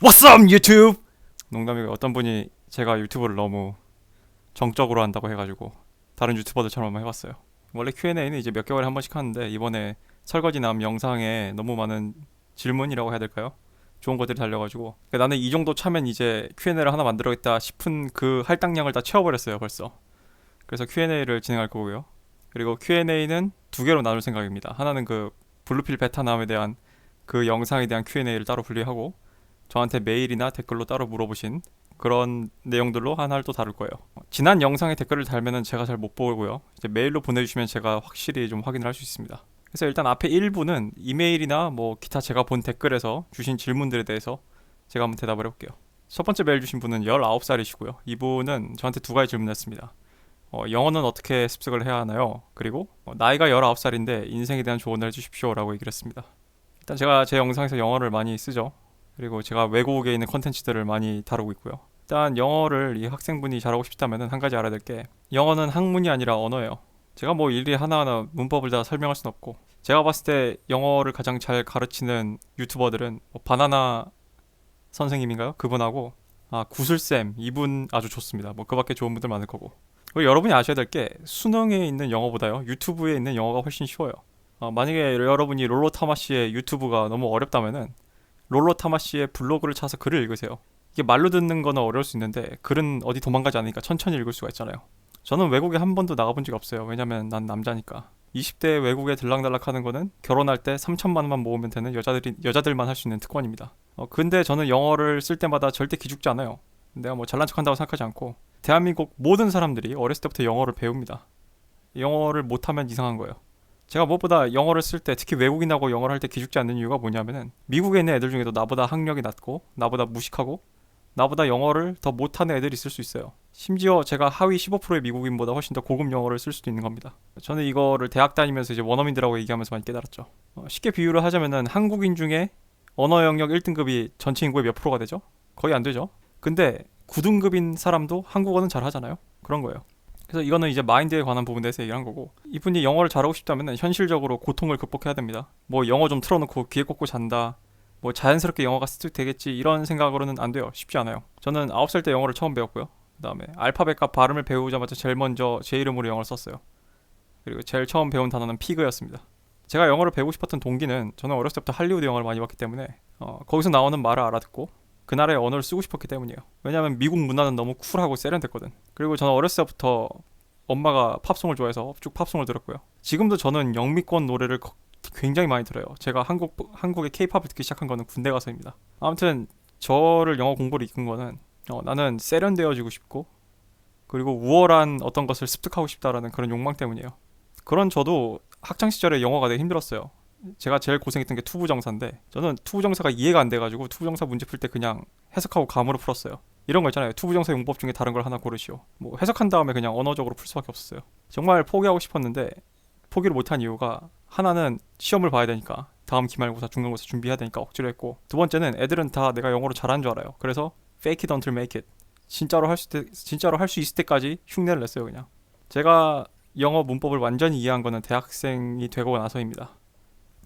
What's up, YouTube? 농담이고 어떤 분이 제가 유튜브를 너무 정적으로 한다고 해가지고 다른 유튜버들처럼 한번 해봤어요. 원래 Q&A는 이제 몇 개월에 한 번씩 하는데 이번에 설거지남 영상에 너무 많은 질문이라고 해야 될까요? 좋은 것들이 달려가지고 그러니까 나는 이 정도 차면 이제 Q&A를 하나 만들어야겠다 싶은 그 할당량을 다 채워버렸어요 벌써. 그래서 Q&A를 진행할 거고요. 그리고 Q&A는 두 개로 나눌 생각입니다. 하나는 그 블루필 베타남에 대한 그 영상에 대한 Q&A를 따로 분리하고 저한테 메일이나 댓글로 따로 물어보신 그런 내용들로 하나를 또 다룰 거예요. 지난 영상에 댓글을 달면은 제가 잘 못 보고요. 이제 메일로 보내주시면 제가 확실히 좀 확인을 할 수 있습니다. 그래서 일단 앞에 1부는 이메일이나 뭐 기타 제가 본 댓글에서 주신 질문들에 대해서 제가 한번 대답을 해볼게요. 첫 번째 메일 주신 분은 19살이시고요. 이분은 저한테 두 가지 질문을 했습니다. 영어는 어떻게 습득을 해야 하나요? 그리고 나이가 19살인데 인생에 대한 조언을 해주십시오 라고 얘기를 했습니다. 일단 제가 제 영상에서 영어를 많이 쓰죠. 그리고 제가 외국에 있는 컨텐츠들을 많이 다루고 있고요. 일단 영어를 이 학생분이 잘하고 싶다면 한 가지 알아야 될 게 영어는 학문이 아니라 언어예요. 제가 뭐 일일이 하나하나 문법을 다 설명할 순 없고 제가 봤을 때 영어를 가장 잘 가르치는 유튜버들은 뭐 바나나 선생님인가요? 그분하고 구슬쌤 이분 아주 좋습니다. 뭐 그밖에 좋은 분들 많을 거고 그리고 여러분이 아셔야 될 게 수능에 있는 영어보다요 유튜브에 있는 영어가 훨씬 쉬워요. 만약에 여러분이 롤로 타마씨의 유튜브가 너무 어렵다면은 롤로 타마씨의 블로그를 찾아서 글을 읽으세요. 이게 말로 듣는 거는 어려울 수 있는데 글은 어디 도망가지 않으니까 천천히 읽을 수가 있잖아요. 저는 외국에 한 번도 나가본 적이 없어요. 왜냐면 난 남자니까. 20대 외국에 들락날락 하는 거는 결혼할 때 3천만 원만 모으면 되는 여자들만 할 수 있는 특권입니다. 근데 저는 영어를 쓸 때마다 절대 기죽지 않아요. 내가 뭐 잘난 척 한다고 생각하지 않고 대한민국 모든 사람들이 어렸을 때부터 영어를 배웁니다. 영어를 못하면 이상한 거예요. 제가 무엇보다 영어를 쓸 때 특히 외국인하고 영어를 할 때 기죽지 않는 이유가 뭐냐면은 미국에 있는 애들 중에도 나보다 학력이 낮고 나보다 무식하고 나보다 영어를 더 못하는 애들이 있을 수 있어요. 심지어 제가 하위 15%의 미국인보다 훨씬 더 고급 영어를 쓸 수도 있는 겁니다. 저는 이거를 대학 다니면서 이제 원어민들하고 얘기하면서 많이 깨달았죠. 쉽게 비유를 하자면은 한국인 중에 언어 영역 1등급이 전체 인구의 몇 프로가 되죠? 거의 안 되죠. 근데 9등급인 사람도 한국어는 잘 하잖아요. 그런 거예요. 그래서 이거는 이제 마인드에 관한 부분에 대해서 얘기한 거고 이분이 영어를 잘하고 싶다면 현실적으로 고통을 극복해야 됩니다. 뭐 영어 좀 틀어놓고 귀에 꽂고 잔다 뭐 자연스럽게 영어가 습득되겠지 이런 생각으로는 안 돼요. 쉽지 않아요. 저는 9살 때 영어를 처음 배웠고요. 그 다음에 알파벳과 발음을 배우자마자 제일 먼저 제 이름으로 영어를 썼어요. 그리고 제일 처음 배운 단어는 피그였습니다. 제가 영어를 배우고 싶었던 동기는 저는 어렸을 때부터 할리우드 영화를 많이 봤기 때문에 거기서 나오는 말을 알아듣고 그 나라의 언어를 쓰고 싶었기 때문이에요. 왜냐하면 미국 문화는 너무 쿨하고 세련됐거든. 그리고 저는 어렸을 때부터 엄마가 팝송을 좋아해서 쭉 팝송을 들었고요. 지금도 저는 영미권 노래를 굉장히 많이 들어요. 제가 한국의 케이팝을 듣기 시작한 거는 군대 가서입니다. 아무튼 저를 영어 공부를 이끈 거는 나는 세련되어지고 싶고 그리고 우월한 어떤 것을 습득하고 싶다라는 그런 욕망 때문이에요. 그런 저도 학창 시절에 영어가 되게 힘들었어요. 제가 제일 고생했던 게 투부정사인데 저는 투부정사가 이해가 안 돼가지고 투부정사 문제 풀 때 그냥 해석하고 감으로 풀었어요. 이런 거 있잖아요. 투부정사 용법 중에 다른 걸 하나 고르시오. 뭐 해석한 다음에 그냥 언어적으로 풀 수밖에 없었어요. 정말 포기하고 싶었는데 포기를 못한 이유가 하나는 시험을 봐야 되니까 다음 기말고사 중간고사 준비해야 되니까 억지로 했고 두 번째는 애들은 다 내가 영어를 잘하는 줄 알아요. 그래서 fake it until make it 진짜로 할 수 있을 때까지 흉내를 냈어요. 그냥 제가 영어 문법을 완전히 이해한 거는 대학생이 되고 나서입니다.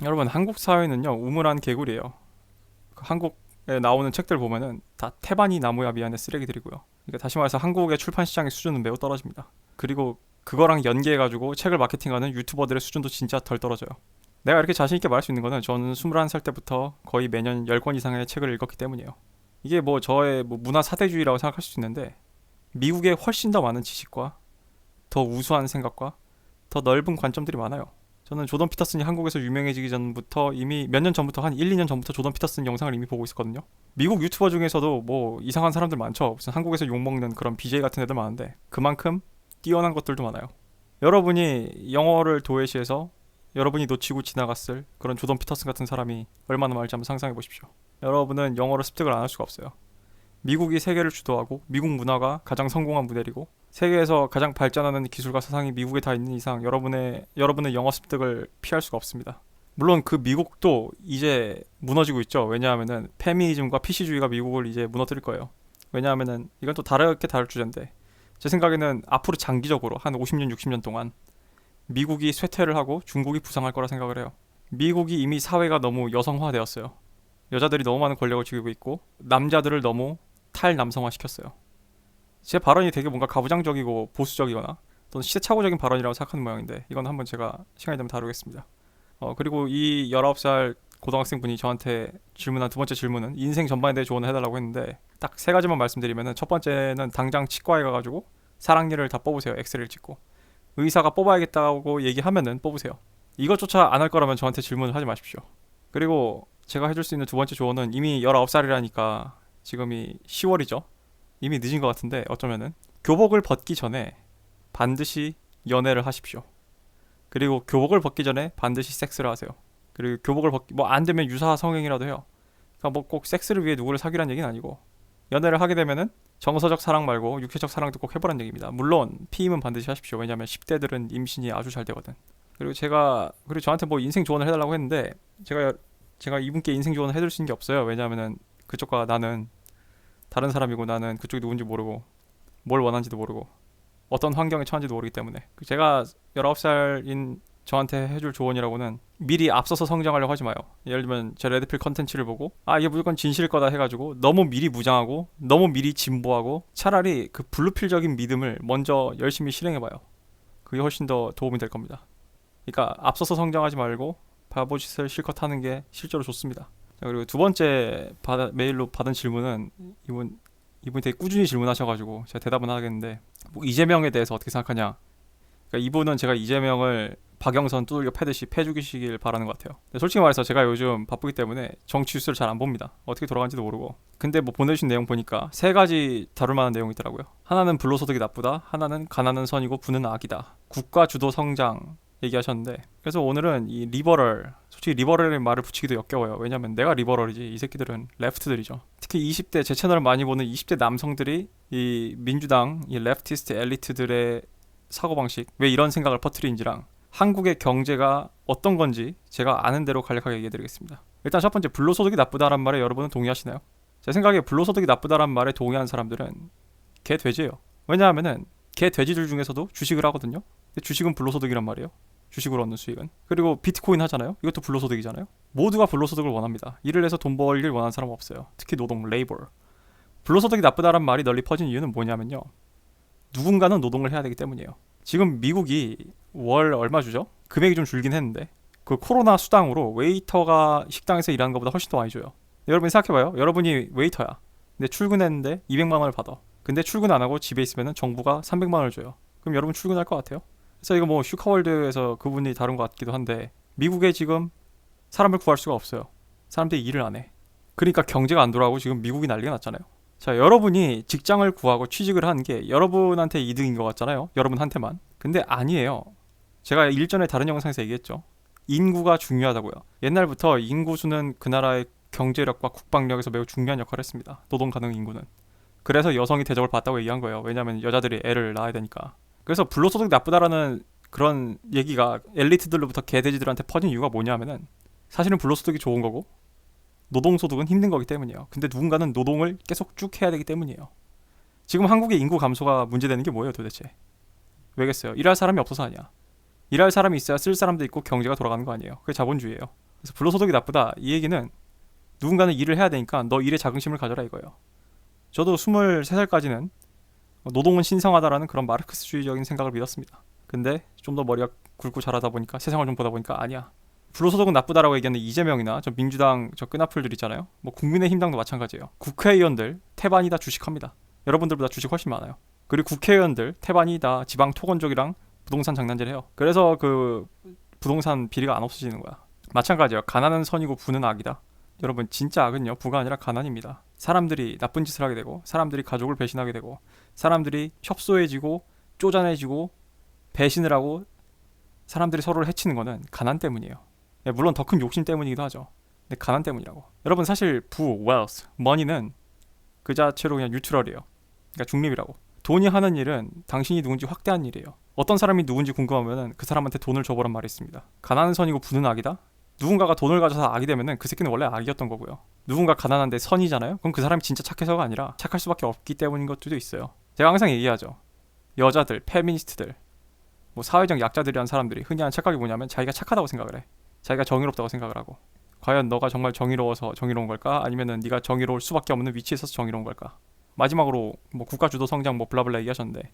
여러분 한국 사회는요 우물한 개구리예요. 한국에 나오는 책들 보면은 다 태반이 나무야 미안해 쓰레기들이고요. 그러니까 다시 말해서 한국의 출판 시장의 수준은 매우 떨어집니다. 그리고 그거랑 연계해가지고 책을 마케팅하는 유튜버들의 수준도 진짜 덜 떨어져요. 내가 이렇게 자신있게 말할 수 있는 거는 저는 21살 때부터 거의 매년 10권 이상의 책을 읽었기 때문이에요. 이게 뭐 저의 뭐 문화 사대주의라고 생각할 수 있는데 미국에 훨씬 더 많은 지식과 더 우수한 생각과 더 넓은 관점들이 많아요. 저는 조던 피터슨이 한국에서 유명해지기 전부터 이미 몇 년 전부터 한 1, 2년 전부터 조던 피터슨 영상을 이미 보고 있었거든요. 미국 유튜버 중에서도 뭐 이상한 사람들 많죠. 무슨 한국에서 욕먹는 그런 BJ 같은 애들 많은데 그만큼 뛰어난 것들도 많아요. 여러분이 영어를 도외시해서 여러분이 놓치고 지나갔을 그런 조던 피터슨 같은 사람이 얼마나 많을지 한번 상상해 보십시오. 여러분은 영어를 습득을 안 할 수가 없어요. 미국이 세계를 주도하고 미국 문화가 가장 성공한 모델이고 세계에서 가장 발전하는 기술과 사상이 미국에 다 있는 이상 여러분의 영어 습득을 피할 수가 없습니다. 물론 그 미국도 이제 무너지고 있죠. 왜냐하면은 페미니즘과 PC주의가 미국을 이제 무너뜨릴 거예요. 왜냐하면은 이건 또 다르게 다룰 주제인데 제 생각에는 앞으로 장기적으로 한 50년 60년 동안 미국이 쇠퇴를 하고 중국이 부상할 거라 생각을 해요. 미국이 이미 사회가 너무 여성화되었어요. 여자들이 너무 많은 권력을 쥐고 있고 남자들을 너무 탈남성화 시켰어요. 제 발언이 되게 뭔가 가부장적이고 보수적이거나 또는 시대착오적인 발언이라고 생각하는 모양인데 이건 한번 제가 시간이 되면 다루겠습니다. 그리고 이 19살 고등학생 분이 저한테 질문한 두 번째 질문은 인생 전반에 대해 조언을 해달라고 했는데 딱 세 가지만 말씀드리면은 첫 번째는 당장 치과에 가가지고 사랑니를 다 뽑으세요. 엑스레이를 찍고 의사가 뽑아야겠다고 얘기하면은 뽑으세요. 이것조차 안 할 거라면 저한테 질문을 하지 마십시오. 그리고 제가 해줄 수 있는 두 번째 조언은 이미 19살이라니까 지금이 10월이죠. 이미 늦은 것 같은데 어쩌면은 교복을 벗기 전에 반드시 연애를 하십시오. 그리고 교복을 벗기 전에 반드시 섹스를 하세요. 그리고 교복을 벗기 뭐 안 되면 유사 성행이라도 해요. 그러니까 뭐 꼭 섹스를 위해 누구를 사귀란 얘기는 아니고 연애를 하게 되면은 정서적 사랑 말고 육체적 사랑도 꼭 해보란 얘기입니다. 물론 피임은 반드시 하십시오. 왜냐면 10대들은 임신이 아주 잘 되거든. 그리고 저한테 뭐 인생 조언을 해달라고 했는데 제가 이분께 인생 조언을 해줄 수 있는 게 없어요. 왜냐면은 그쪽과 나는 다른 사람이고 나는 그쪽이 누군지 모르고 뭘 원하는지도 모르고 어떤 환경에 처한지도 모르기 때문에 제가 19살인 저한테 해줄 조언이라고는 미리 앞서서 성장하려고 하지 마요. 예를 들면 제 레드필 컨텐츠를 보고 이게 무조건 진실일 거다 해가지고 너무 미리 무장하고 너무 미리 진보하고 차라리 그 블루필적인 믿음을 먼저 열심히 실행해봐요. 그게 훨씬 더 도움이 될 겁니다. 그러니까 앞서서 성장하지 말고 바보짓을 실컷 하는 게 실제로 좋습니다. 자, 그리고 두 번째 메일로 받은 질문은 이분이 되게 꾸준히 질문하셔가지고 제가 대답은 하겠는데 뭐 이재명에 대해서 어떻게 생각하냐. 그러니까 이분은 제가 이재명을 박영선 두들겨 패듯이 패죽이시길 바라는 것 같아요. 근데 솔직히 말해서 제가 요즘 바쁘기 때문에 정치 뉴스를 잘 안 봅니다. 어떻게 돌아가는지도 모르고. 근데 뭐 보내주신 내용 보니까 세 가지 다룰 만한 내용이 있더라고요. 하나는 불로소득이 나쁘다. 하나는 가난은 선이고 부는 악이다. 국가 주도 성장 얘기하셨는데 그래서 오늘은 이 솔직히 리버럴의 말을 붙이기도 역겨워요. 왜냐면 내가 리버럴이지 이 새끼들은 레프트들이죠. 특히 20대 제 채널을 많이 보는 20대 남성들이 이 민주당 이 레프티스트 엘리트들의 사고방식 왜 이런 생각을 퍼뜨리는지랑 한국의 경제가 어떤 건지 제가 아는 대로 간략하게 얘기해드리겠습니다. 일단 첫 번째 불로소득이 나쁘다란 말에 여러분은 동의하시나요? 제 생각에 불로소득이 나쁘다란 말에 동의하는 사람들은 개돼지예요. 왜냐하면은 개돼지들 중에서도 주식을 하거든요. 근데 주식은 불로소득이란 말이에요. 주식으로 얻는 수익은. 그리고 비트코인 하잖아요. 이것도 불로소득이잖아요. 모두가 불로소득을 원합니다. 일을 해서 돈 벌길 원하는 사람은 없어요. 특히 노동, 레이버. 불로소득이 나쁘다란 말이 널리 퍼진 이유는 뭐냐면요. 누군가는 노동을 해야 되기 때문이에요. 지금 미국이 월 얼마 주죠? 금액이 좀 줄긴 했는데 그 코로나 수당으로 웨이터가 식당에서 일하는 것보다 훨씬 더 많이 줘요. 여러분이 생각해봐요. 여러분이 웨이터야. 근데 출근했는데 200만 원을 받아. 근데 출근 안 하고 집에 있으면 정부가 300만 원을 줘요. 그럼 여러분 출근할 것 같아요? 그래서 이거 뭐 슈카월드에서 그분이 다룬 것 같기도 한데 미국에 지금 사람을 구할 수가 없어요. 사람들이 일을 안 해. 그러니까 경제가 안 돌아가고 지금 미국이 난리가 났잖아요. 자, 여러분이 직장을 구하고 취직을 하는 게 여러분한테 이득인 것 같잖아요. 여러분한테만. 근데 아니에요. 제가 일전에 다른 영상에서 얘기했죠. 인구가 중요하다고요. 옛날부터 인구수는 그 나라의 경제력과 국방력에서 매우 중요한 역할을 했습니다. 노동 가능 인구는. 그래서 여성이 대접을 받다고 얘기한 거예요. 왜냐하면 여자들이 애를 낳아야 되니까. 그래서 불로소득이 나쁘다라는 그런 얘기가 엘리트들로부터 개돼지들한테 퍼진 이유가 뭐냐면은 사실은 불로소득이 좋은 거고 노동소득은 힘든 거기 때문이에요. 근데 누군가는 노동을 계속 쭉 해야 되기 때문이에요. 지금 한국의 인구 감소가 문제되는 게 뭐예요 도대체? 왜겠어요? 일할 사람이 없어서 아니야. 일할 사람이 있어야 쓸 사람도 있고 경제가 돌아가는 거 아니에요. 그게 자본주의예요. 그래서 불로소득이 나쁘다 이 얘기는 누군가는 일을 해야 되니까 너 일에 자긍심을 가져라 이거예요. 저도 23살까지는 노동은 신성하다라는 그런 마르크스주의적인 생각을 믿었습니다. 근데 좀 더 머리가 굵고 자라다 보니까 세상을 좀 보다 보니까 아니야. 불로소득은 나쁘다라고 얘기하는 이재명이나 저 민주당 저 끈앞풀들 있잖아요. 뭐 국민의힘당도 마찬가지예요. 국회의원들 태반이 다 주식합니다. 여러분들보다 주식 훨씬 많아요. 그리고 국회의원들 태반이 다 지방 토건족이랑 부동산 장난질 해요. 그래서 그 부동산 비리가 안 없어지는 거야. 마찬가지예요. 가난은 선이고 부는 악이다. 여러분 진짜 악은요 부가 아니라 가난입니다. 사람들이 나쁜 짓을 하게 되고 사람들이 가족을 배신하게 되고 사람들이 협소해지고 쪼잔해지고 배신을 하고 사람들이 서로를 해치는 거는 가난 때문이에요. 물론 더 큰 욕심 때문이기도 하죠. 근데 가난 때문이라고. 여러분 사실 wealth, money는 그 자체로 그냥 뉴트럴이에요. 그러니까 중립이라고. 돈이 하는 일은 당신이 누군지 확대한 일이에요. 어떤 사람이 누군지 궁금하면 그 사람한테 돈을 줘보란 말이 있습니다. 가난은 선이고 부는 악이다? 누군가가 돈을 가져서 악이 되면은 그 새끼는 원래 악이었던 거고요. 누군가 가난한데 선이잖아요? 그럼 그 사람이 진짜 착해서가 아니라 착할 수밖에 없기 때문인 것들도 있어요. 제가 항상 얘기하죠. 여자들, 페미니스트들, 뭐 사회적 약자들이란 사람들이 흔히 하는 착각이 뭐냐면 자기가 착하다고 생각을 해. 자기가 정의롭다고 생각을 하고 과연 너가 정말 정의로워서 정의로운 걸까? 아니면은 네가 정의로울 수밖에 없는 위치에 있어서 정의로운 걸까? 마지막으로 뭐 국가 주도 성장 뭐 블라블라 얘기하셨는데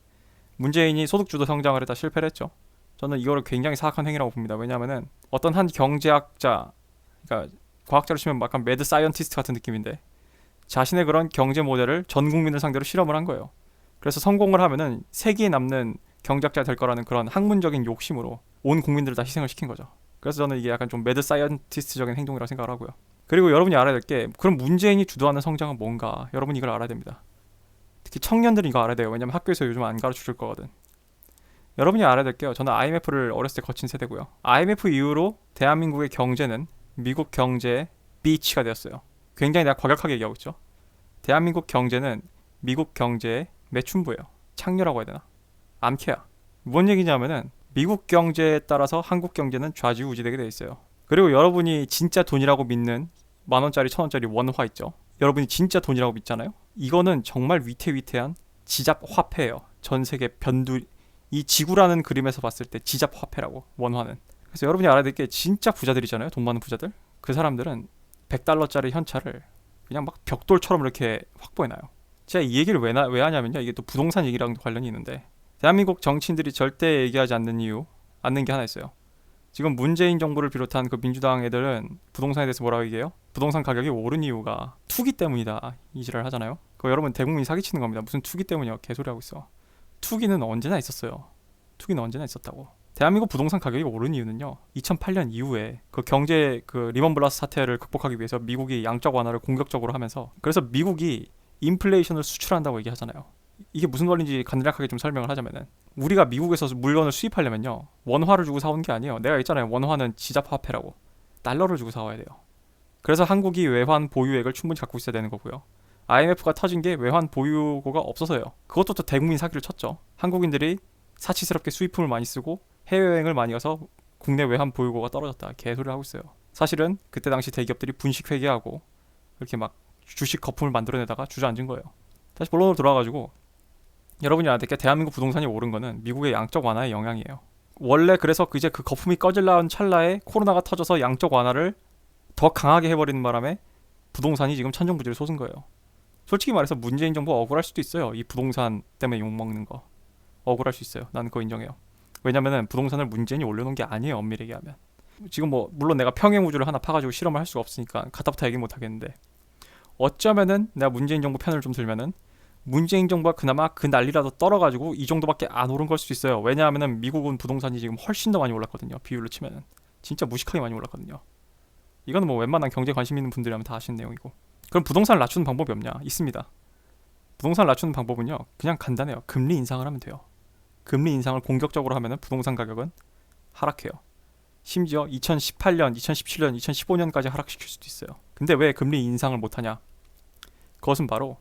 문재인이 소득 주도 성장을 했다 실패를 했죠. 저는 이거를 굉장히 사악한 행위라고 봅니다. 왜냐하면은 어떤 한 경제학자, 그러니까 과학자로 치면 약간 매드 사이언티스트 같은 느낌인데 자신의 그런 경제 모델을 전 국민을 상대로 실험을 한 거예요. 그래서 성공을 하면은 세계에 남는 경제학자 될 거라는 그런 학문적인 욕심으로 온 국민들을 다 희생을 시킨 거죠. 그래서 저는 이게 약간 좀 매드 사이언티스트적인 행동이라고 생각을 하고요. 그리고 여러분이 알아야 될 게 그럼 문재인이 주도하는 성장은 뭔가 여러분이 이걸 알아야 됩니다. 특히 청년들이 이거 알아야 돼요. 왜냐면 학교에서 요즘 안 가르쳐 줄 거거든. 여러분이 알아야 될 게요. 저는 IMF를 어렸을 때 거친 세대고요. IMF 이후로 대한민국의 경제는 미국 경제의 비치가 되었어요. 굉장히 내가 과격하게 얘기하고 있죠. 대한민국 경제는 미국 경제의 매춘부예요. 창녀라고 해야 되나? 암캐야. 뭔 얘기냐면은 미국 경제에 따라서 한국 경제는 좌지우지되게 돼 있어요. 그리고 여러분이 진짜 돈이라고 믿는 만원짜리 천원짜리 원화 있죠. 여러분이 진짜 돈이라고 믿잖아요. 이거는 정말 위태위태한 지잡 화폐예요. 전 세계 변두 이 지구라는 그림에서 봤을 때 지잡 화폐라고 원화는. 그래서 여러분이 알아야 될 게 진짜 부자들이잖아요. 돈 많은 부자들. 그 사람들은 100달러짜리 현찰을 그냥 막 벽돌처럼 이렇게 확보해놔요. 제가 이 얘기를 왜 하냐면요. 이게 또 부동산 얘기랑 관련이 있는데 대한민국 정치인들이 절대 얘기하지 않는 게 하나 있어요. 지금 문재인 정부를 비롯한 그 민주당 애들은 부동산에 대해서 뭐라고 얘기해요? 부동산 가격이 오른 이유가 투기 때문이다 이 지랄 하잖아요. 그거 여러분 대국민이 사기치는 겁니다. 무슨 투기 때문이야 개소리 하고 있어. 투기는 언제나 있었어요. 투기는 언제나 있었다고. 대한민국 부동산 가격이 오른 이유는요. 2008년 이후에 그 경제 그 리먼 브라더스 사태를 극복하기 위해서 미국이 양적 완화를 공격적으로 하면서 그래서 미국이 인플레이션을 수출한다고 얘기하잖아요. 이게 무슨 원리인지 간략하게 좀 설명을 하자면은 우리가 미국에서 물건을 수입하려면요. 원화를 주고 사오는 게 아니에요. 내가 있잖아요. 원화는 지잡 화폐라고. 달러를 주고 사와야 돼요. 그래서 한국이 외환 보유액을 충분히 갖고 있어야 되는 거고요. IMF가 터진 게 외환 보유고가 없어서요. 그것도 또 대국민 사기를 쳤죠. 한국인들이 사치스럽게 수입품을 많이 쓰고 해외여행을 많이 가서 국내 외환 보유고가 떨어졌다. 개소리를 하고 있어요. 사실은 그때 당시 대기업들이 분식 회계하고 이렇게 막 주식 거품을 만들어내다가 주저앉은 거예요. 다시 본론으로 돌아와가지고 여러분이 알아야 될 게 대한민국 부동산이 오른 거는 미국의 양적 완화의 영향이에요. 원래 그래서 이제 그 거품이 꺼질라는 찰나에 코로나가 터져서 양적 완화를 더 강하게 해버리는 바람에 부동산이 지금 천정부지를 솟은 거예요. 솔직히 말해서 문재인 정부 억울할 수도 있어요. 이 부동산 때문에 욕먹는 거 억울할 수 있어요. 나는 그거 인정해요. 왜냐면은 부동산을 문재인이 올려놓은 게 아니에요. 엄밀히 얘기하면 지금 뭐 물론 내가 평행우주를 하나 파가지고 실험을 할 수가 없으니까 갖다부터 얘기 못하겠는데 어쩌면은 내가 문재인 정부 편을 좀 들면은 문재인 정부가 그나마 그 난리라도 떨어가지고 이 정도밖에 안 오른 걸 수도 있어요. 왜냐하면은 미국은 부동산이 지금 훨씬 더 많이 올랐거든요. 비율로 치면은 진짜 무식하게 많이 올랐거든요. 이거는 뭐 웬만한 경제 관심 있는 분들이라면 다 아시는 내용이고. 그럼 부동산을 낮추는 방법이 없냐? 있습니다. 부동산을 낮추는 방법은요. 그냥 간단해요. 금리 인상을 하면 돼요. 금리 인상을 공격적으로 하면은 부동산 가격은 하락해요. 심지어 2018년, 2017년, 2015년까지 하락시킬 수도 있어요. 근데 왜 금리 인상을 못하냐? 그것은 바로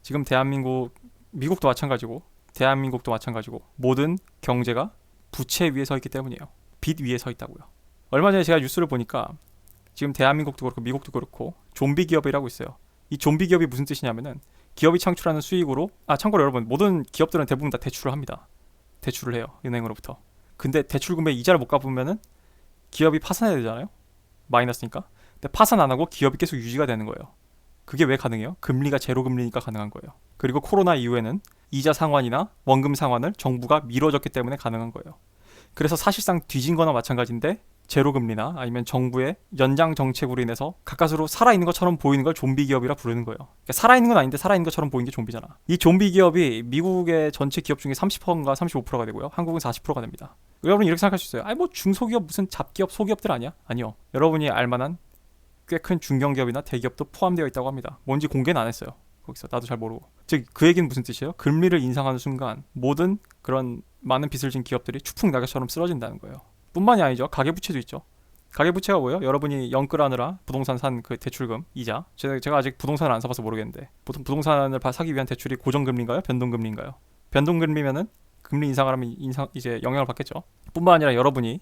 지금 대한민국, 미국도 마찬가지고 대한민국도 마찬가지고 모든 경제가 부채 위에 서 있기 때문이에요. 빚 위에 서 있다고요. 얼마 전에 제가 뉴스를 보니까 지금 대한민국도 그렇고 미국도 그렇고 좀비 기업이라고 있어요. 이 좀비 기업이 무슨 뜻이냐면은 기업이 창출하는 수익으로 참고로 여러분 모든 기업들은 대부분 다 대출을 합니다. 대출을 해요. 은행으로부터. 근데 대출 금액 이자를 못 갚으면은 기업이 파산해야 되잖아요. 마이너스니까. 근데 파산 안 하고 기업이 계속 유지가 되는 거예요. 그게 왜 가능해요? 금리가 제로 금리니까 가능한 거예요. 그리고 코로나 이후에는 이자 상환이나 원금 상환을 정부가 미뤄졌기 때문에 가능한 거예요. 그래서 사실상 뒤진 거나 마찬가지인데 제로 금리나 아니면 정부의 연장 정책으로 인해서 가까스로 살아있는 것처럼 보이는 걸 좀비 기업이라 부르는 거예요. 그러니까 살아있는 건 아닌데 살아있는 것처럼 보이는 게 좀비잖아. 이 좀비 기업이 미국의 전체 기업 중에 30%인가 35%가 되고요. 한국은 40%가 됩니다. 여러분 이렇게 생각할 수 있어요. 뭐 중소기업 무슨 잡기업 소기업들 아니야? 아니요. 여러분이 알만한 꽤 큰 중견기업이나 대기업도 포함되어 있다고 합니다. 뭔지 공개는 안 했어요. 거기서 나도 잘 모르고. 즉 그 얘기는 무슨 뜻이에요? 금리를 인상하는 순간 모든 그런 많은 빚을 진 기업들이 추풍낙엽처럼 쓰러진다는 거예요. 뿐만이 아니죠. 가계부채도 있죠. 가계부채가 뭐예요? 여러분이 영끌하느라 부동산 산 그 대출금, 이자. 제가 아직 부동산을 안 사봐서 모르겠는데 보통 부동산을 사기 위한 대출이 고정금리인가요? 변동금리인가요? 변동금리면은 금리 인상을 하면 이제 영향을 받겠죠. 뿐만 아니라 여러분이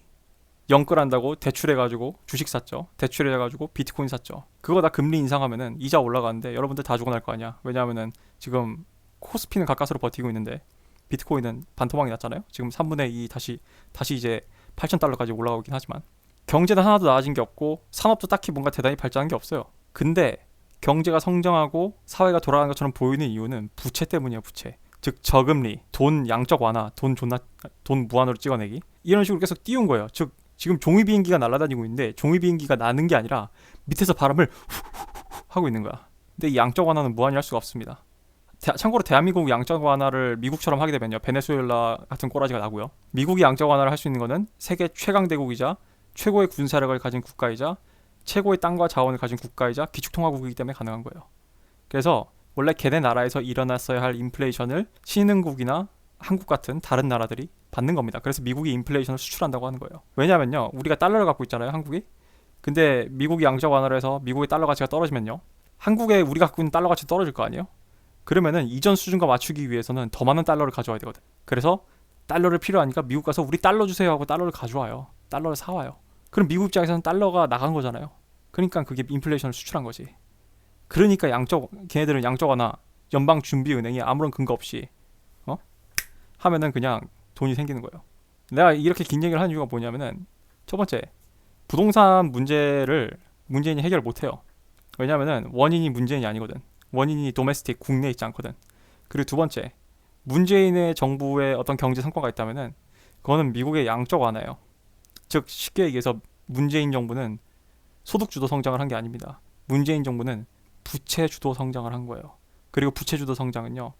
영끌한다고 대출해가지고 주식 샀죠. 대출해가지고 비트코인 샀죠. 그거 다 금리 인상하면은 이자 올라가는데 여러분들 다 죽어날 거 아니야. 왜냐하면은 지금 코스피는 가까스로 버티고 있는데 비트코인은 반토막이 났잖아요. 지금 3분의 2 다시 이제 $8,000까지 올라가긴 하지만 경제는 하나도 나아진 게 없고 산업도 딱히 뭔가 대단히 발전한 게 없어요. 근데 경제가 성장하고 사회가 돌아가는 것처럼 보이는 이유는 부채 때문이에요. 부채. 즉 저금리, 돈 양적 완화, 돈 무한으로 찍어내기 이런 식으로 계속 띄운 거예요. 즉 지금 종이 비행기가 날아다니고 있는데 종이 비행기가 나는 게 아니라 밑에서 바람을 후후후 하고 있는 거야. 근데 이 양적 완화는 무한히 할 수가 없습니다. 참고로 대한민국 양적 완화를 미국처럼 하게 되면요, 베네수엘라 같은 꼬라지가 나고요. 미국이 양적 완화를 할 수 있는 거는 세계 최강 대국이자 최고의 군사력을 가진 국가이자 최고의 땅과 자원을 가진 국가이자 기축통화국이기 때문에 가능한 거예요. 그래서 원래 걔네 나라에서 일어났어야 할 인플레이션을 신흥국이나 한국 같은 다른 나라들이 받는 겁니다. 그래서 미국이 인플레이션을 수출한다고 하는 거예요. 왜냐면요, 우리가 달러를 갖고 있잖아요, 한국이. 근데 미국이 양적 완화를 해서 미국의 달러 가치가 떨어지면요, 한국에 우리가 갖고 있는 달러 가치 떨어질 거 아니에요? 그러면은 이전 수준과 맞추기 위해서는 더 많은 달러를 가져와야 되거든. 그래서 달러를 필요하니까 미국 가서 우리 달러 주세요 하고 달러를 가져와요. 달러를 사와요. 그럼 미국 입장에서는 달러가 나간 거잖아요. 그러니까 그게 인플레이션을 수출한 거지. 그러니까 걔네들은 양적 완화, 연방준비은행이 아무런 근거 없이 하면은 그냥 돈이 생기는 거예요. 내가 이렇게 긴 얘기를 하는 이유가 뭐냐면은, 첫 번째, 부동산 문제를 문재인이 해결 못해요. 왜냐면은 원인이 문재인이 아니거든. 원인이 도메스틱, 국내에 있지 않거든. 그리고 두 번째, 문재인의 정부의 어떤 경제 성과가 있다면은 그거는 미국의 양적 완화예요. 즉 쉽게 얘기해서 문재인 정부는 소득 주도 성장을 한 게 아닙니다. 문재인 정부는 부채 주도 성장을 한 거예요. 그리고 부채 주도 성장은요,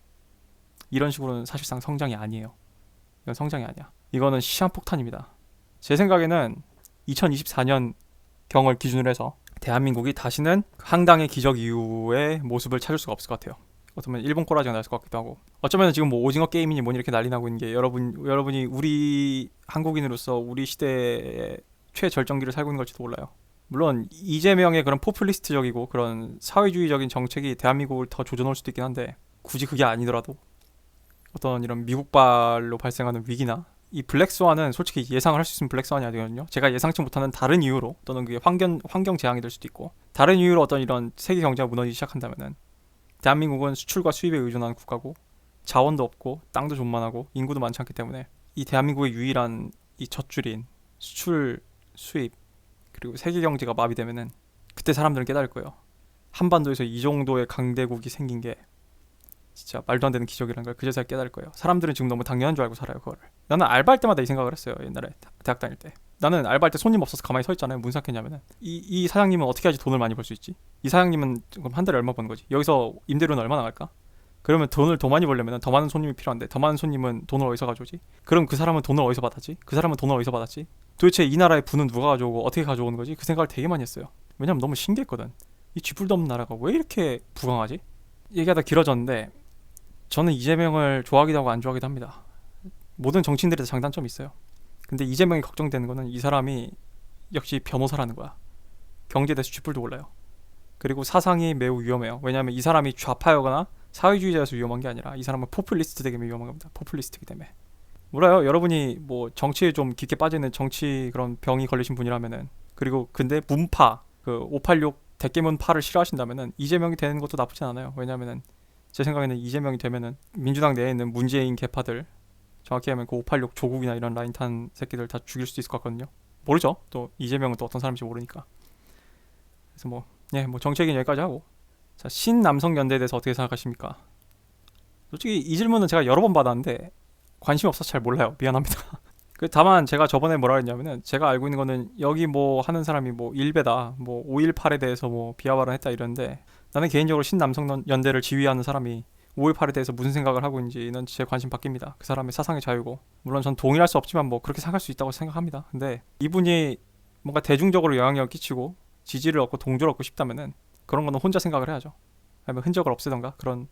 이런 식으로는 사실상 성장이 아니에요. 이건 성장이 아니야. 이거는 시한폭탄입니다. 제 생각에는 2024년 경을 기준으로 해서 대한민국이 다시는 한당의 기적 이후의 모습을 찾을 수가 없을 것 같아요. 어쩌면 일본 꼬라지가 날 것 같기도 하고, 어쩌면 지금 뭐 오징어 게임이니 뭐니 이렇게 난리 나고 있는 게 여러분이 우리 한국인으로서 우리 시대의 최절정기를 살고 있는 걸지도 몰라요. 물론 이재명의 그런 포퓰리스트적이고 그런 사회주의적인 정책이 대한민국을 더 조져놓을 수도 있긴 한데, 굳이 그게 아니더라도 어떤 이런 미국발로 발생하는 위기나, 이 블랙스완은 솔직히 예상을 할 수 있으면 블랙스완이 아니거든요. 제가 예상치 못하는 다른 이유로, 또는 그게 환경 재앙이 될 수도 있고, 다른 이유로 어떤 이런 세계 경제가 무너지기 시작한다면은, 대한민국은 수출과 수입에 의존하는 국가고 자원도 없고 땅도 존만하고 인구도 많지 않기 때문에 이 대한민국의 유일한 이 젖줄인 수출, 수입, 그리고 세계 경제가 마비되면은 그때 사람들은 깨달을 거예요. 한반도에서 이 정도의 강대국이 생긴 게 진짜 말도 안 되는 기적이라는 걸 그제서야 깨달을 거예요. 사람들은 지금 너무 당연한 줄 알고 살아요, 그거를. 나는 알바할 때마다 이 생각을 했어요, 옛날에 대학 다닐 때. 나는 알바할 때 손님 없어서 가만히 서 있잖아요. 무슨 생각했냐면은, 이 사장님은 어떻게 하지 돈을 많이 벌 수 있지? 이 사장님은 그럼 한 달에 얼마 버는 거지? 여기서 임대료는 얼마 나갈까? 그러면 돈을 더 많이 벌려면 더 많은 손님이 필요한데, 더 많은 손님은 돈을 어디서 가져오지? 그럼 그 사람은 돈을 어디서 받았지? 그 사람은 돈을 어디서 받았지? 도대체 이 나라의 부는 누가 가져오고 어떻게 가져오는 거지? 그 생각을 되게 많이 했어요. 왜냐면 너무 신기했거든. 이 쥐뿔도 없는 나라가 왜 이렇게 부강하지? 얘기하다 길어졌는데, 저는 이재명을 좋아하기도 하고 안 좋아하기도 합니다. 모든 정치인들의 장단점이 있어요. 근데 이재명이 걱정되는 거는 이 사람이 역시 변호사라는 거야. 경제에 대해서 쥐뿔도 몰라요. 그리고 사상이 매우 위험해요. 왜냐하면 이 사람이 좌파여거나 사회주의자여서 위험한 게 아니라 이 사람은 포퓰리스트 때문에 위험한 겁니다. 포퓰리스트이기 때문에. 몰라요. 여러분이 뭐 정치에 좀 깊게 빠지는 정치 그런 병이 걸리신 분이라면은, 그리고 근데 문파, 그 586 대깨문파를 싫어하신다면은 이재명이 되는 것도 나쁘진 않아요. 왜냐면은 제 생각에는 이재명이 되면은 민주당 내에 있는 문재인 개파들, 정확히 하면 그 586 조국이나 이런 라인 탄 새끼들 다 죽일 수도 있을 것 같거든요. 모르죠. 또 이재명은 또 어떤 사람인지 모르니까. 그래서 뭐 정치 얘기는 여기까지 하고, 자, 신남성연대에 대해서 어떻게 생각하십니까? 솔직히 이 질문은 제가 여러 번 받았는데 관심이 없어서 잘 몰라요. 미안합니다. 다만 제가 저번에 뭐라 했냐면은, 제가 알고 있는 거는 여기 뭐 하는 사람이 뭐 일베다, 뭐 5.18에 대해서 뭐 비하 발언했다 이러는데, 나는 개인적으로 신남성연대를 지휘하는 사람이 5.18에 대해서 무슨 생각을 하고 있는지는 제 관심 바뀝니다. 그 사람의 사상의 자유고, 물론 전 동의할 수 없지만 뭐 그렇게 생각할 수 있다고 생각합니다. 근데 이분이 뭔가 대중적으로 영향력을 끼치고 지지를 얻고 동조를 얻고 싶다면은 그런 거는 혼자 생각을 해야죠. 아니면 흔적을 없애던가 그런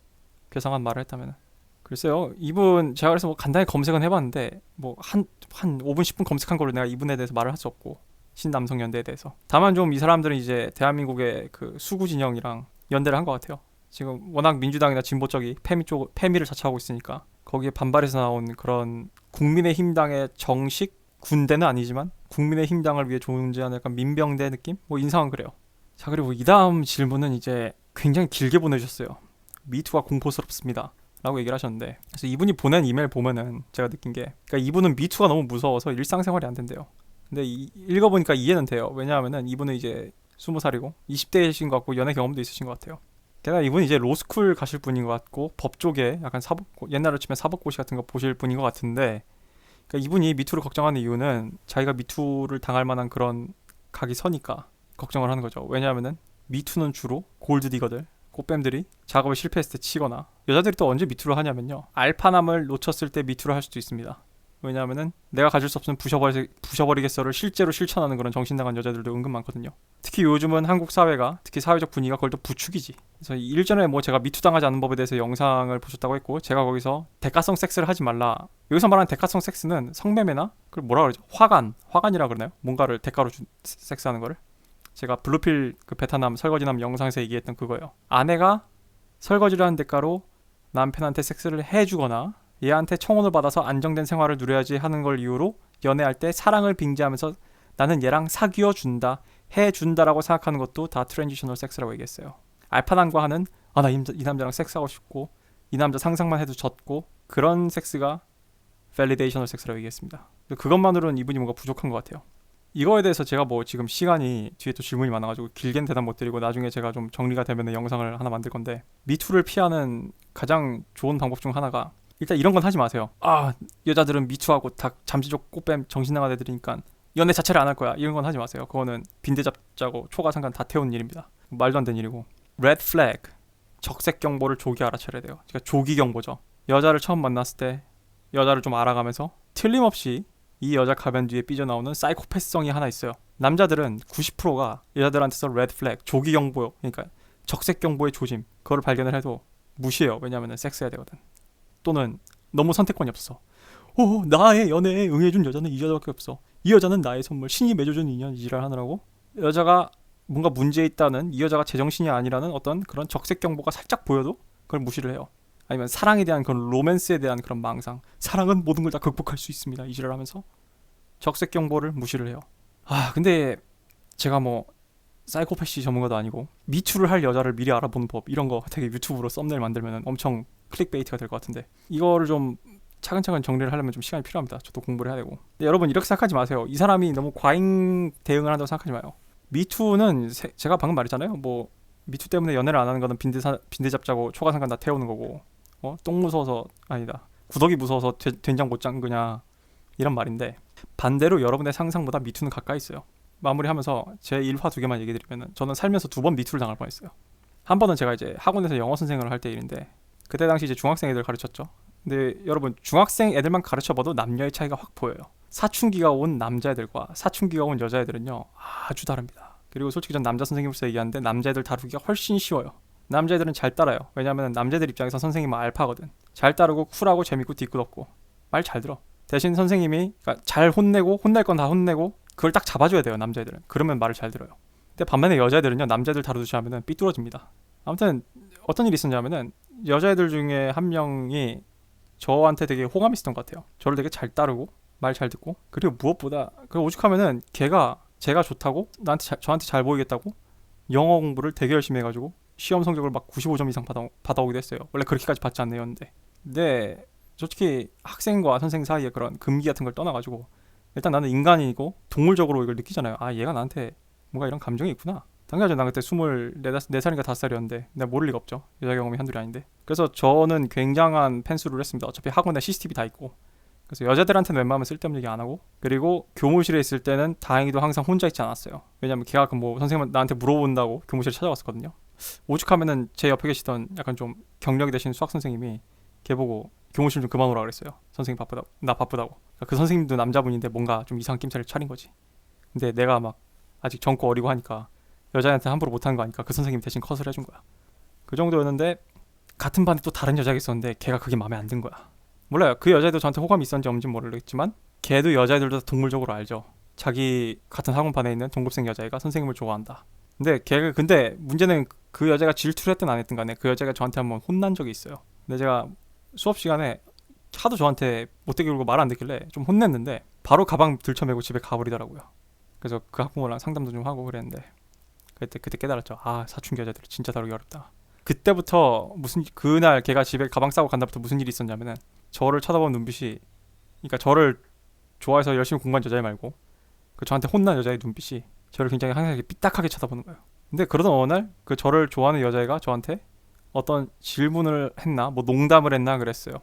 괴상한 말을 했다면은. 글쎄요, 이분 제가 그래서 뭐 간단히 검색은 해봤는데 뭐 한 5분 10분 검색한 걸로 내가 이분에 대해서 말을 할 수 없고, 신남성연대에 대해서. 다만 좀 이 사람들은 이제 대한민국의 그 수구 진영이랑 연대를 한 것 같아요. 지금 워낙 민주당이나 진보 쪽이 패미를 자처하고 있으니까 거기에 반발해서 나온 그런 국민의힘당의 정식 군대는 아니지만 국민의힘당을 위해 존재하는 약간 민병대 느낌? 뭐 인상은 그래요. 자, 그리고 이 다음 질문은 이제 굉장히 길게 보내주셨어요. 미투가 공포스럽습니다 라고 얘기를 하셨는데, 그래서 이분이 보낸 이메일 보면은 제가 느낀 게, 그러니까 이분은 미투가 너무 무서워서 일상생활이 안 된대요. 근데 읽어보니까 이해는 돼요. 왜냐하면은 이분은 이제 20살이고 20대이신 것 같고 연애 경험도 있으신 것 같아요. 게다가 이분이 이제 로스쿨 가실 분인 것 같고 법 쪽에 약간 사법, 옛날로 치면 사법고시 같은 거 보실 분인 것 같은데, 그러니까 이분이 미투를 걱정하는 이유는 자기가 미투를 당할 만한 그런 각이 서니까 걱정을 하는 거죠. 왜냐하면은 미투는 주로 골드디거들, 꽃뱀들이 작업에 실패했을 때 치거나, 여자들이 또 언제 미투를 하냐면요, 알파남을 놓쳤을 때 미투를 할 수도 있습니다. 왜냐하면은 내가 가질 수 없으면 부셔버리겠어를 실제로 실천하는 그런 정신나간 여자들도 은근 많거든요. 특히 요즘은 한국 사회가, 특히 사회적 분위기가 그걸 또 부추기지. 그래서 일전에 뭐 제가 미투 당하지 않는 법에 대해서 영상을 보셨다고 했고, 제가 거기서 대가성 섹스를 하지 말라, 여기서 말하는 대가성 섹스는 성매매나 그걸 뭐라 그러죠? 화관이라 그러나요? 뭔가를 대가로 섹스하는 거를. 제가 블루필 그 베타남 설거지남 영상에서 얘기했던 그거예요. 아내가 설거지를 하는 대가로 남편한테 섹스를 해주거나 얘한테 청혼을 받아서 안정된 생활을 누려야지 하는 걸 이유로 연애할 때 사랑을 빙자하면서 나는 얘랑 사귀어 준다, 해준다라고 생각하는 것도 다 트랜지셔널 섹스라고 얘기했어요. 알파남과 하는 나 이 남자랑 섹스하고 싶고 이 남자 상상만 해도 졌고, 그런 섹스가 밸리데이셔널 섹스라고 얘기했습니다. 그것만으로는 이분이 뭔가 부족한 것 같아요. 이거에 대해서 제가 뭐 지금 시간이 뒤에 또 질문이 많아가지고 길게는 대답 못 드리고 나중에 제가 좀 정리가 되면 영상을 하나 만들 건데, 미투를 피하는 가장 좋은 방법 중 하나가, 일단 이런 건 하지 마세요. 여자들은 미투하고 다 잠시적 꽃뱀 정신나간 애들이니까 연애 자체를 안 할 거야, 이런 건 하지 마세요. 그거는 빈대잡자고 초과상관 다 태우는 일입니다. 말도 안 되는 일이고. 레드 플래그, 적색 경보를 조기 알아차려야 돼요. 그러니까 조기 경보죠. 여자를 처음 만났을 때 여자를 좀 알아가면서 틀림없이 이 여자 가면 뒤에 삐져나오는 사이코패스성이 하나 있어요. 남자들은 90%가 여자들한테서 레드 플래그, 조기 경보, 그러니까 적색 경보의 조짐, 그거를 발견을 해도 무시해요. 왜냐하면 섹스해야 되거든. 또는 너무 선택권이 없어. 나의 연애에 응해준 여자는 이 여자밖에 없어, 이 여자는 나의 선물, 신이 맺어준 인연, 이지랄 하느라고 여자가 뭔가 문제 있다는, 이 여자가 제정신이 아니라는 어떤 그런 적색 경보가 살짝 보여도 그걸 무시를 해요. 아니면 사랑에 대한 그런 로맨스에 대한 그런 망상, 사랑은 모든 걸 다 극복할 수 있습니다, 이지랄 하면서 적색 경보를 무시를 해요. 근데 제가 뭐 사이코패시 전문가도 아니고 미투를 할 여자를 미리 알아보는 법, 이런 거 되게 유튜브로 썸네일 만들면 엄청 클릭베이트가 될 것 같은데, 이거를 좀 차근차근 정리를 하려면 좀 시간이 필요합니다. 저도 공부를 해야 되고. 근데 여러분 이렇게 생각하지 마세요. 이 사람이 너무 과잉 대응을 한다고 생각하지 마요. 미투는 제가 방금 말했잖아요. 뭐 미투 때문에 연애를 안 하는 거는 빈대잡자고 초과상관 다 태우는 거고, 똥 무서워서, 아니다, 구더기 무서워서 된장 못 잠그냐, 이런 말인데, 반대로 여러분의 상상보다 미투는 가까이 있어요. 마무리하면서 제 일화 두 개만 얘기 드리면은, 저는 살면서 두 번 미투를 당할 뻔했어요. 한 번은 제가 이제 학원에서 영어 선생을 할 때 일인데, 그때 당시 이제 중학생 애들 가르쳤죠. 근데 여러분, 중학생 애들만 가르쳐봐도 남녀의 차이가 확 보여요. 사춘기가 온 남자애들과 사춘기가 온 여자애들은요, 아주 다릅니다. 그리고 솔직히 전 남자 선생님으로서 얘기하는데, 남자애들 다루기가 훨씬 쉬워요. 남자애들은 잘 따라요. 왜냐면 남자애들 입장에서 선생님은 알파거든. 잘 따르고 쿨하고 재밌고 뒤끝없고 말 잘 들어. 대신 선생님이 그러니까 잘 혼내고, 혼낼 건 다 혼내고, 그걸 딱 잡아줘야 돼요, 남자애들은. 그러면 말을 잘 들어요. 근데 반면에 여자애들은요, 남자애들 다루듯이 하면은 삐뚤어집니다. 아무튼 어떤 일이 있었냐면은, 여자애들 중에 한 명이 저한테 되게 호감이 있었던 것 같아요. 저를 되게 잘 따르고 말 잘 듣고, 그리고 무엇보다 그 오죽하면은 제가 좋다고 저한테 잘 보이겠다고 영어 공부를 되게 열심히 해가지고 시험 성적을 막 95점 이상 받아오기도 했어요. 원래 그렇게까지 받지 않는 애였는데. 근데 솔직히 학생과 선생 사이에 그런 금기 같은 걸 떠나가지고, 일단 나는 인간이고 동물적으로 이걸 느끼잖아요. 얘가 나한테 뭔가 이런 감정이 있구나. 당연하죠. 난 그때 24살인가 5살이었는데 내가 모를 리가 없죠. 여자 경험이 한둘이 아닌데. 그래서 저는 굉장한 펜스를 했습니다. 어차피 학원에 CCTV 다 있고. 그래서 여자들한테는 웬만하면 쓸데없는 얘기 안 하고, 그리고 교무실에 있을 때는 다행히도 항상 혼자 있지 않았어요. 왜냐면 걔가 뭐 선생님은 나한테 물어본다고 교무실에 찾아왔었거든요. 오죽하면은 제 옆에 계시던 약간 좀 경력이 되신 수학 선생님이 걔 보고 교무실 좀 그만 오라 그랬어요. 선생님 바쁘다고, 나 바쁘다고. 그러니까 그 선생님도 남자분인데 뭔가 좀 이상한 낌새를 차린 거지. 근데 내가 막 아직 젊고 어리고 하니까 여자한테 함부로 못하는 거 아니까 그 선생님이 대신 컷을 해준 거야. 그 정도였는데, 같은 반에 또 다른 여자가 있었는데 걔가 그게 마음에 안 든 거야. 몰라요. 그 여자애도 저한테 호감이 있었는지 없는지 모르겠지만, 걔도 여자애들도 다 동물적으로 알죠. 자기 같은 학원반에 있는 동급생 여자애가 선생님을 좋아한다. 근데 문제는 그 여자가 질투를 했든 안 했든 간에 그 여자가 저한테 한번 혼난 적이 있어요. 근데 제가 수업 시간에 하도 저한테 못되게 굴고 말 안 듣길래 좀 혼냈는데, 바로 가방 들쳐매고 집에 가버리더라고요. 그래서 그 학부모랑 상담도 좀 하고 그랬는데, 그때 깨달았죠. 사춘기 여자들 진짜 다루기 어렵다. 그때부터 그날 걔가 집에 가방 싸고 간다부터 무슨 일이 있었냐면은, 저를 쳐다보는 눈빛이, 그러니까 저를 좋아해서 열심히 공부한 여자애 말고 그 저한테 혼난 여자의 눈빛이 저를 굉장히 항상 이렇게 삐딱하게 쳐다보는 거예요. 근데 그러던 어느 날 그 저를 좋아하는 여자애가 저한테 어떤 질문을 했나 뭐 농담을 했나 그랬어요.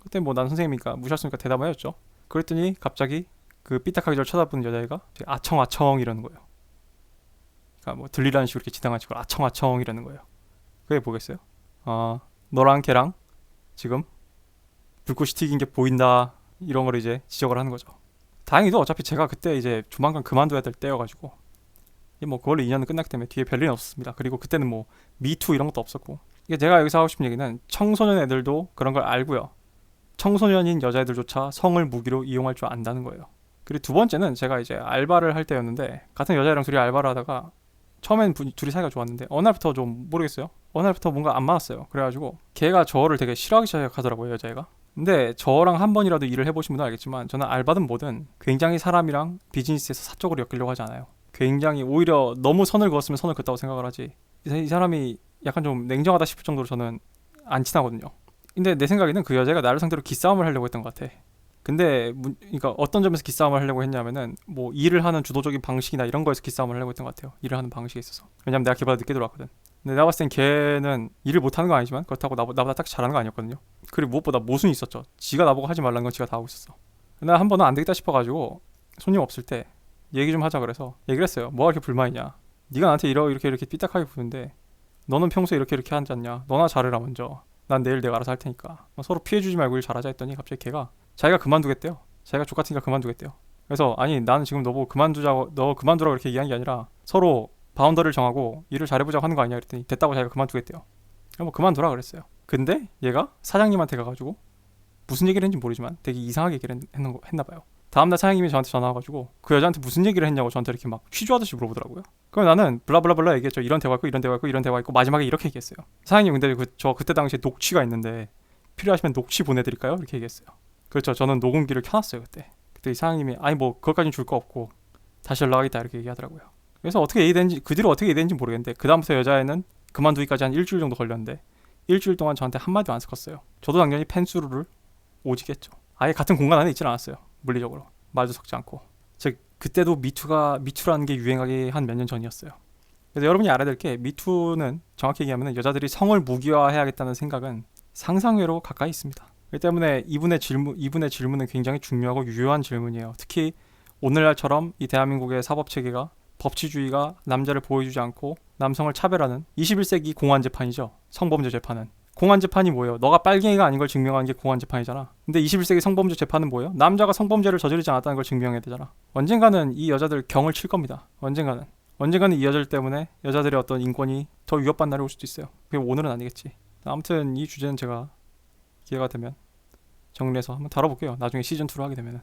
그때 뭐 난 선생님이니까 무시했으니까 대답을 해줬죠. 그랬더니 갑자기 그 삐딱하게 저를 쳐다보는 여자애가 아청아청 이러는 거예요. 그러니까 뭐 들리라는 식으로 이렇게 지당한 식으로 아청아청 이러는 거예요. 그게 뭐겠어요? 너랑 걔랑 지금 불꽃이 튀긴 게 보인다 이런 걸 이제 지적을 하는 거죠. 다행히도 어차피 제가 그때 이제 조만간 그만둬야 될 때여가지고 뭐 그걸로 2년은 끝났기 때문에 뒤에 별일은 없었습니다. 그리고 그때는 뭐 미투 이런 것도 없었고 이게 제가 여기서 하고 싶은 얘기는 청소년 애들도 그런 걸 알고요. 청소년인 여자애들조차 성을 무기로 이용할 줄 안다는 거예요. 그리고 두 번째는 제가 이제 알바를 할 때였는데 같은 여자애랑 둘이 알바를 하다가 처음엔 둘이 사이가 좋았는데 어느 날부터 좀 모르겠어요. 어느 날부터 뭔가 안 맞았어요. 그래가지고 걔가 저를 되게 싫어하기 시작하더라고요, 여자애가. 근데 저랑 한 번이라도 일을 해보신 분은 알겠지만 저는 알바든 뭐든 굉장히 사람이랑 비즈니스에서 사적으로 엮이려고 하지 않아요. 굉장히 오히려 너무 선을 그었으면 선을 그었다고 생각을 하지 이 사람이 약간 좀 냉정하다 싶을 정도로 저는 안 친하거든요. 근데 내 생각에는 그 여자가 나를 상대로 기싸움을 하려고 했던 것 같아. 근데 그러니까 어떤 점에서 기싸움을 하려고 했냐면은 뭐 일을 하는 주도적인 방식이나 이런 거에서 기싸움을 하려고 했던 것 같아요. 일을 하는 방식에 있어서. 왜냐면 내가 걔보다 늦게 들어왔거든. 근데 내가 봤을 땐 걔는 일을 못하는 건 아니지만 그렇다고 나보다 딱 잘하는 거 아니었거든요. 그리고 무엇보다 모순이 있었죠. 지가 나보고 하지 말라는 건 지가 다 하고 있었어. 나 한 번은 안 되겠다 싶어가지고 손님 없을 때 얘기 좀 하자 그래서 얘기를 했어요. 뭐가 이렇게 불만이냐. 네가 나한테 이렇게 삐딱하게 구는데 너는 평소에 이렇게 하지 않냐. 너나 잘해라 먼저. 난 내일 내가 알아서 할 테니까. 서로 피해주지 말고 일 잘하자 했더니 갑자기 걔가 자기가 그만두겠대요. 자기가 족같으니까 그만두겠대요. 그래서 아니 나는 지금 너보고 그만두자고 너 그만두라고 이렇게 얘기한 게 아니라 서로 바운더를 정하고 일을 잘해보자고 하는 거 아니야 그랬더니 됐다고 자기가 그만두겠대요. 뭐 그만두라 그랬어요. 근데 얘가 사장님한테 가가지고 무슨 얘기를 했는지 모르지만 되게 이상하게 얘기를 했나 봐요. 다음날 사장님이 저한테 전화 와가지고 그 여자한테 무슨 얘기를 했냐고 저한테 이렇게 막 취조하듯이 물어보더라고요. 그럼 나는 블라블라블라 얘기했죠. 이런 대화 있고 이런 대화 있고 이런 대화 있고 마지막에 이렇게 얘기했어요. 사장님 근데 저 그때 당시에 녹취가 있는데 필요하시면 녹취 보내드릴까요? 이렇게 얘기했어요. 그렇죠. 저는 녹음기를 켜놨어요 그때 이 사장님이 아니 뭐 그것까지는 줄 거 없고 다시 연락하겠다 이렇게 얘기하더라고요. 그래서 어떻게 얘기되는지 그 뒤로 어떻게 얘기되는지 모르겠는데 그 다음부터 여자애는 그만두기까지 한 일주일 정도 걸렸는데 일주일 동안 저한테 한마디도 안 섞었어요. 저도 당연히 펜수를 오지겠죠. 아예 같은 공간 안에 있질 않았어요. 물리적으로 말도 섞지 않고. 즉 그때도 미투라는 게 유행하기 한 몇 년 전이었어요. 그래서 여러분이 알아야 될 게 미투는 정확히 얘기하면 여자들이 성을 무기화해야겠다는 생각은 상상외로 가까이 있습니다. 그렇기 때문에 이분의 질문은 굉장히 중요하고 유효한 질문이에요. 특히 오늘날처럼 이 대한민국의 사법체계가 법치주의가 남자를 보호해주지 않고 남성을 차별하는 21세기 공안재판이죠. 성범죄 재판은. 공안재판이 뭐예요? 너가 빨갱이가 아닌 걸 증명하는 게 공안재판이잖아. 근데 21세기 성범죄 재판은 뭐예요? 남자가 성범죄를 저지르지 않았다는 걸 증명해야 되잖아. 언젠가는 이 여자들 경을 칠 겁니다. 언젠가는 이 여자들 때문에 여자들의 어떤 인권이 더 위협받는 날이 올 수도 있어요. 그게 오늘은 아니겠지. 아무튼 이 주제는 제가 기회가 되면 정리해서 한번 다뤄볼게요. 나중에 시즌2로 하게 되면은.